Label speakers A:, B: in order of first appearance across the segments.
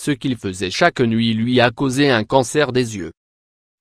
A: ce qu'il faisait chaque nuit lui a causé un cancer des yeux.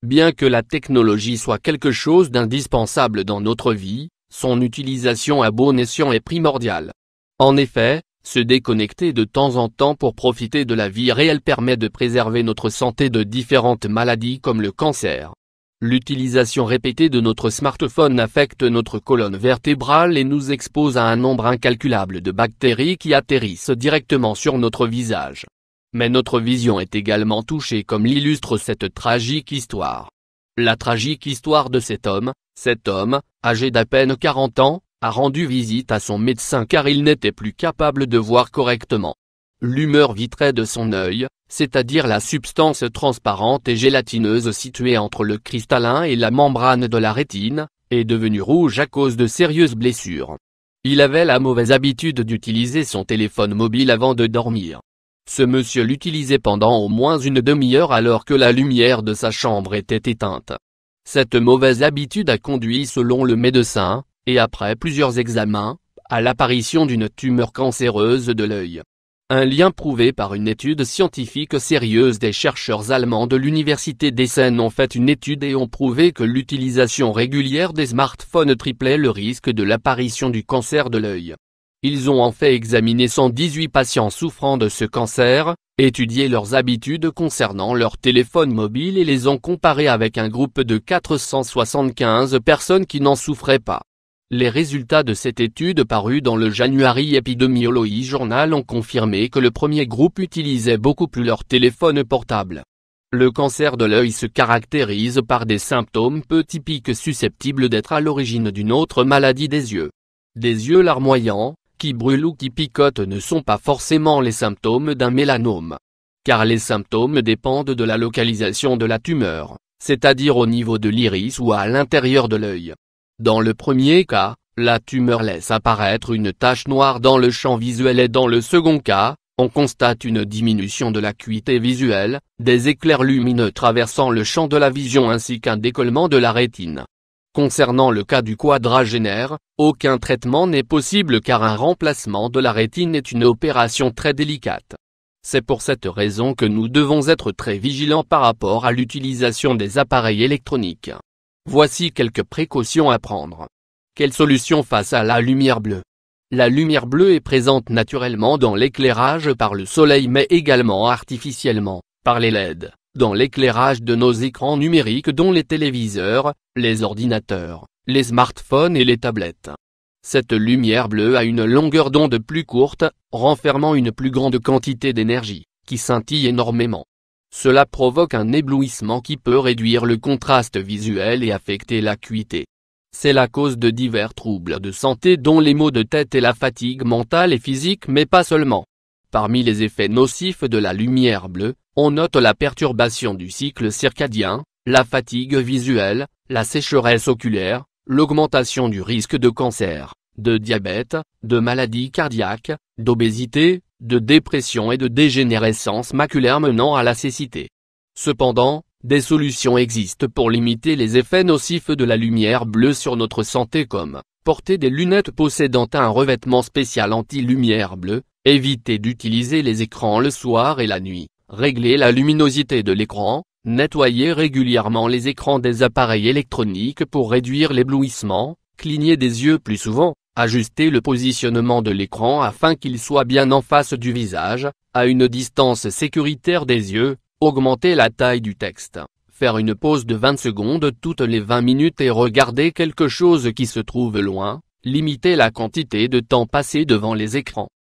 A: Bien que la technologie soit quelque chose d'indispensable dans notre vie, son utilisation à bon escient est primordiale. En effet, se déconnecter de temps en temps pour profiter de la vie réelle permet de préserver notre santé de différentes maladies comme le cancer. L'utilisation répétée de notre smartphone affecte notre colonne vertébrale et nous expose à un nombre incalculable de bactéries qui atterrissent directement sur notre visage. Mais notre vision est également touchée comme l'illustre cette tragique histoire. La tragique histoire de cet homme, âgé d'à peine 40 ans, a rendu visite à son médecin car il n'était plus capable de voir correctement. L'humeur vitrée de son œil, c'est-à-dire la substance transparente et gélatineuse située entre le cristallin et la membrane de la rétine, est devenue rouge à cause de sérieuses blessures. Il avait la mauvaise habitude d'utiliser son téléphone mobile avant de dormir. Ce monsieur l'utilisait pendant au moins une demi-heure alors que la lumière de sa chambre était éteinte. Cette mauvaise habitude a conduit selon le médecin, et après plusieurs examens, à l'apparition d'une tumeur cancéreuse de l'œil. Un lien prouvé par une étude scientifique sérieuse. Des chercheurs allemands de l'université d'Essen ont fait une étude et ont prouvé que l'utilisation régulière des smartphones triplait le risque de l'apparition du cancer de l'œil. Ils ont en fait examiné 118 patients souffrant de ce cancer, étudié leurs habitudes concernant leur téléphone mobile et les ont comparés avec un groupe de 475 personnes qui n'en souffraient pas. Les résultats de cette étude parus dans le January Epidemiology Journal ont confirmé que le premier groupe utilisait beaucoup plus leur téléphone portable. Le cancer de l'œil se caractérise par des symptômes peu typiques susceptibles d'être à l'origine d'une autre maladie des yeux. Des yeux larmoyants, qui brûlent ou qui picotent ne sont pas forcément les symptômes d'un mélanome. Car les symptômes dépendent de la localisation de la tumeur, c'est-à-dire au niveau de l'iris ou à l'intérieur de l'œil. Dans le premier cas, la tumeur laisse apparaître une tache noire dans le champ visuel et dans le second cas, on constate une diminution de l'acuité visuelle, des éclairs lumineux traversant le champ de la vision ainsi qu'un décollement de la rétine. Concernant le cas du quadragénaire, aucun traitement n'est possible car un remplacement de la rétine est une opération très délicate. C'est pour cette raison que nous devons être très vigilants par rapport à l'utilisation des appareils électroniques. Voici quelques précautions à prendre. Quelle solution face à la lumière bleue? La lumière bleue est présente naturellement dans l'éclairage par le soleil mais également artificiellement, par les LED, dans l'éclairage de nos écrans numériques dont les téléviseurs, les ordinateurs, les smartphones et les tablettes. Cette lumière bleue a une longueur d'onde plus courte, renfermant une plus grande quantité d'énergie, qui scintille énormément. Cela provoque un éblouissement qui peut réduire le contraste visuel et affecter l'acuité. C'est la cause de divers troubles de santé dont les maux de tête et la fatigue mentale et physique mais pas seulement. Parmi les effets nocifs de la lumière bleue, on note la perturbation du cycle circadien, la fatigue visuelle, la sécheresse oculaire, l'augmentation du risque de cancer, de diabète, de maladies cardiaques, d'obésité, de dépression et de dégénérescence maculaire menant à la cécité. Cependant, des solutions existent pour limiter les effets nocifs de la lumière bleue sur notre santé comme porter des lunettes possédant un revêtement spécial anti-lumière bleue, éviter d'utiliser les écrans le soir et la nuit, régler la luminosité de l'écran, nettoyer régulièrement les écrans des appareils électroniques pour réduire l'éblouissement, cligner des yeux plus souvent, ajuster le positionnement de l'écran afin qu'il soit bien en face du visage, à une distance sécuritaire des yeux, augmenter la taille du texte, faire une pause de 20 secondes toutes les 20 minutes et regarder quelque chose qui se trouve loin, limiter la quantité de temps passé devant les écrans.